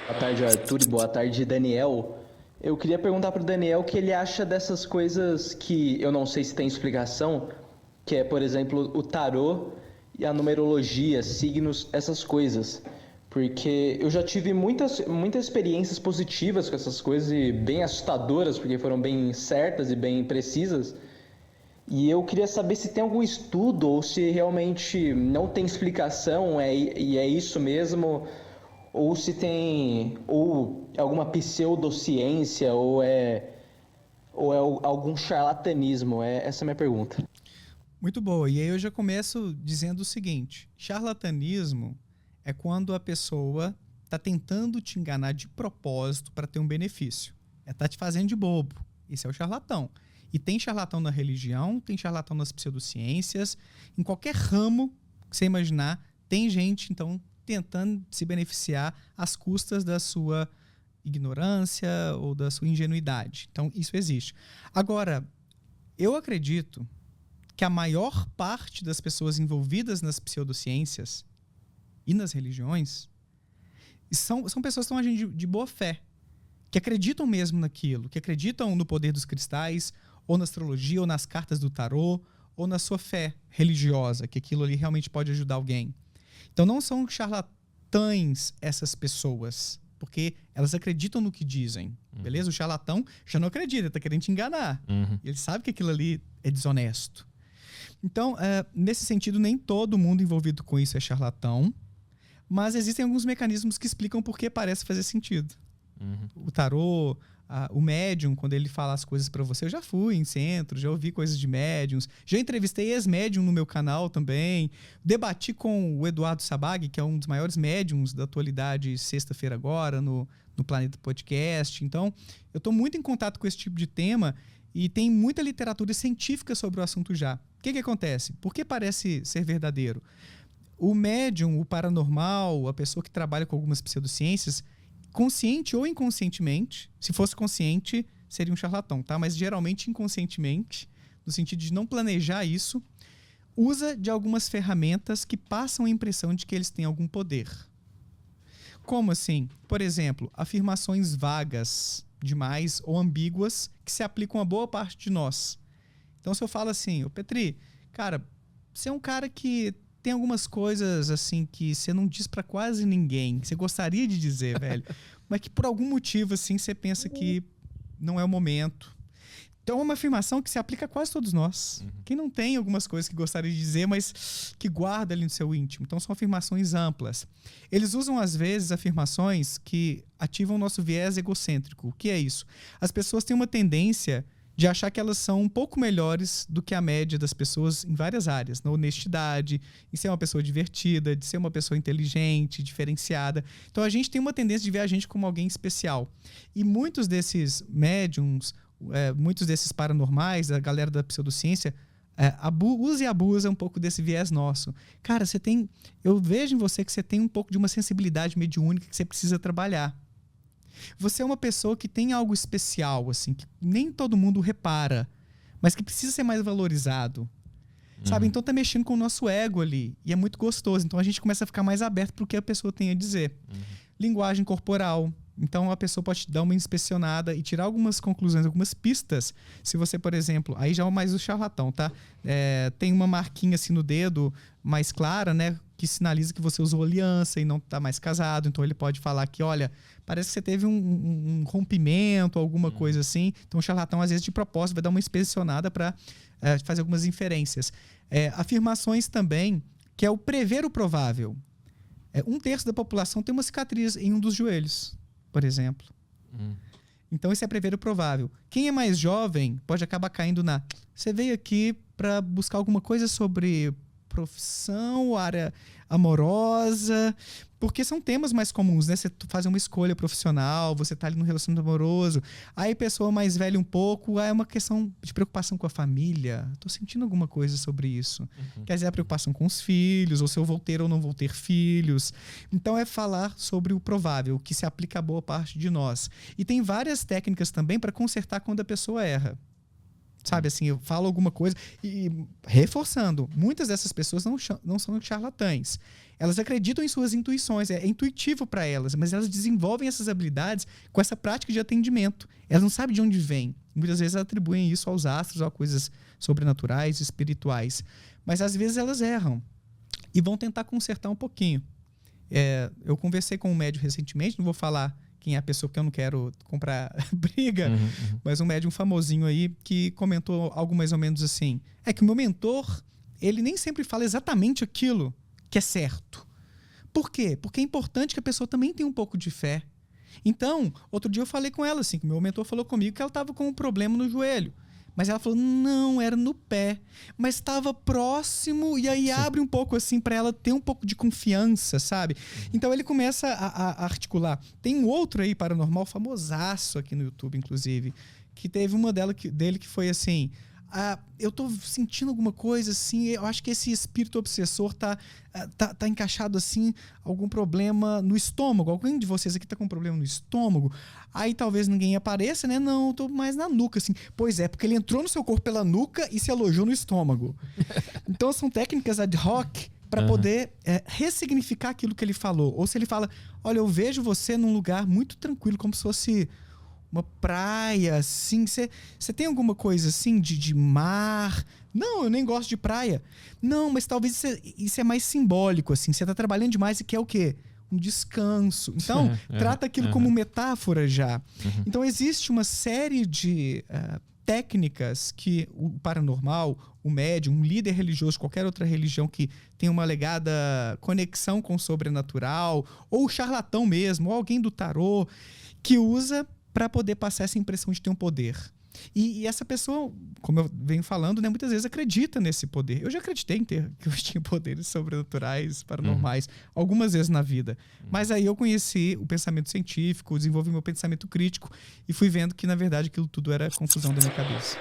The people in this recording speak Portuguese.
Boa tarde, Arthur, e boa tarde, Daniel. Eu queria perguntar para o Daniel o que ele acha dessas coisas que eu não sei se tem explicação, que é, por exemplo, o tarô e a numerologia, signos, essas coisas. Porque eu já tive muitas experiências positivas com essas coisas e bem assustadoras, porque foram bem certas e bem precisas. E eu queria saber se tem algum estudo ou se realmente não tem explicação e é isso mesmo, ou se tem ou alguma pseudociência ou é algum charlatanismo. Essa é a minha pergunta. Muito boa. E aí eu já começo dizendo o seguinte: charlatanismo é quando a pessoa está tentando te enganar de propósito para ter um benefício. Tá te fazendo de bobo. Esse é o charlatão. E tem charlatão na religião, tem charlatão nas pseudociências, em qualquer ramo que você imaginar, tem gente, então, tentando se beneficiar às custas da sua ignorância ou da sua ingenuidade. Então, isso existe. Agora, eu acredito que a maior parte das pessoas envolvidas nas pseudociências e nas religiões são pessoas que estão agindo de boa fé, que acreditam mesmo naquilo, que acreditam no poder dos cristais, ou na astrologia, ou nas cartas do tarô, ou na sua fé religiosa, que aquilo ali realmente pode ajudar alguém. Então não são charlatães essas pessoas, porque elas acreditam no que dizem, beleza? O charlatão já não acredita, está querendo te enganar. Ele sabe que aquilo ali é desonesto. Então, nesse sentido, nem todo mundo envolvido com isso é charlatão, mas existem alguns mecanismos que explicam por que parece fazer sentido. O tarô, o médium, quando ele fala as coisas para você, eu já fui em centro, já ouvi coisas de médiums, já entrevistei ex-médium no meu canal também, debati com o Eduardo Sabag, que é um dos maiores médiums da atualidade, sexta-feira agora, no Planeta Podcast. Então, eu estou muito em contato com esse tipo de tema e tem muita literatura científica sobre o assunto já. O que acontece? Por que parece ser verdadeiro? O médium, o paranormal, a pessoa que trabalha com algumas pseudociências, consciente ou inconscientemente, se fosse consciente, seria um charlatão, tá? Mas geralmente inconscientemente, no sentido de não planejar isso, usa de algumas ferramentas que passam a impressão de que eles têm algum poder. Como assim? Por exemplo, afirmações vagas demais ou ambíguas que se aplicam a boa parte de nós. Então, se eu falo assim, ô Petri, cara, você é um cara que tem algumas coisas assim que você não diz pra quase ninguém, que você gostaria de dizer, velho, mas que por algum motivo assim você pensa que não é o momento. Então é uma afirmação que se aplica a quase todos nós. Quem não tem algumas coisas que gostaria de dizer, mas que guarda ali no seu íntimo. Então são afirmações amplas. Eles usam às vezes afirmações que ativam o nosso viés egocêntrico. O que é isso? As pessoas têm uma tendência de achar que elas são um pouco melhores do que a média das pessoas em várias áreas. Na honestidade, em ser uma pessoa divertida, de ser uma pessoa inteligente, diferenciada. Então a gente tem uma tendência de ver a gente como alguém especial. E muitos desses médiums, muitos desses paranormais, a galera da pseudociência, usa e abusa um pouco desse viés nosso. Cara, eu vejo em você que você tem um pouco de uma sensibilidade mediúnica que você precisa trabalhar. Você é uma pessoa que tem algo especial, assim, que nem todo mundo repara, mas que precisa ser mais valorizado. Sabe? Então tá mexendo com o nosso ego ali. E é muito gostoso. Então a gente começa a ficar mais aberto pro que a pessoa tem a dizer. Linguagem corporal. Então a pessoa pode te dar uma inspecionada e tirar algumas conclusões, algumas pistas. Se você, por exemplo, aí já é mais o charlatão, tá? Tem uma marquinha assim no dedo mais clara, né? Que sinaliza que você usou aliança e não tá mais casado. Então ele pode falar que, olha, parece que você teve um rompimento, alguma coisa assim. Então o charlatão, às vezes, de propósito, vai dar uma inspecionada para fazer algumas inferências. Afirmações também, que é o prever o provável. 1/3 da população tem uma cicatriz em um dos joelhos, por exemplo. Então isso é prever o provável. Quem é mais jovem pode acabar caindo você veio aqui para buscar alguma coisa sobre profissão, área amorosa, porque são temas mais comuns, né? Você fazer uma escolha profissional, você tá ali num relacionamento amoroso, aí pessoa mais velha um pouco, é uma questão de preocupação com a família, tô sentindo alguma coisa sobre isso. Quer dizer, a preocupação com os filhos, ou se eu vou ter ou não vou ter filhos. Então é falar sobre o provável, que se aplica a boa parte de nós. E tem várias técnicas também para consertar quando a pessoa erra. Sabe, assim, eu falo alguma coisa e reforçando, muitas dessas pessoas não são charlatães. Elas acreditam em suas intuições, é intuitivo para elas, mas elas desenvolvem essas habilidades com essa prática de atendimento. Elas não sabem de onde vem. Muitas vezes atribuem isso aos astros ou a coisas sobrenaturais, espirituais. Mas às vezes elas erram e vão tentar consertar um pouquinho. Eu conversei com um médium recentemente, não vou falar quem é a pessoa, porque eu não quero comprar briga, mas um médium famosinho aí que comentou algo mais ou menos assim: é que o meu mentor, ele nem sempre fala exatamente aquilo que é certo. Por quê? Porque é importante que a pessoa também tenha um pouco de fé. Então, outro dia eu falei com ela assim, que o meu mentor falou comigo que ela estava com um problema no joelho. Mas ela falou, não, era no pé. Mas estava próximo, e aí abre um pouco assim para ela ter um pouco de confiança, sabe? Então ele começa a articular. Tem um outro aí, paranormal, famosaço aqui no YouTube, inclusive, que teve uma dele que foi assim: eu tô sentindo alguma coisa assim, eu acho que esse espírito obsessor tá encaixado assim, algum problema no estômago. Alguém de vocês aqui tá com um problema no estômago? Aí talvez ninguém apareça, né? Não, eu tô mais na nuca, assim. Pois é, porque ele entrou no seu corpo pela nuca e se alojou no estômago. Então são técnicas ad hoc para poder ressignificar aquilo que ele falou. Ou se ele fala, olha, eu vejo você num lugar muito tranquilo, como se fosse uma praia, assim. Você tem alguma coisa assim de mar? Não, eu nem gosto de praia. Não, mas talvez isso é mais simbólico, assim. Você tá trabalhando demais e quer o quê? Um descanso. Então, trata aquilo como metáfora já. Então, existe uma série de técnicas que o paranormal, o médium, um líder religioso, qualquer outra religião que tem uma alegada conexão com o sobrenatural, ou o charlatão mesmo, ou alguém do tarô, que usa para poder passar essa impressão de ter um poder. E essa pessoa, como eu venho falando, né, muitas vezes acredita nesse poder. Eu já acreditei que eu tinha poderes sobrenaturais, paranormais, algumas vezes na vida. Mas aí eu conheci o pensamento científico, desenvolvi meu pensamento crítico e fui vendo que, na verdade, aquilo tudo era confusão da minha cabeça.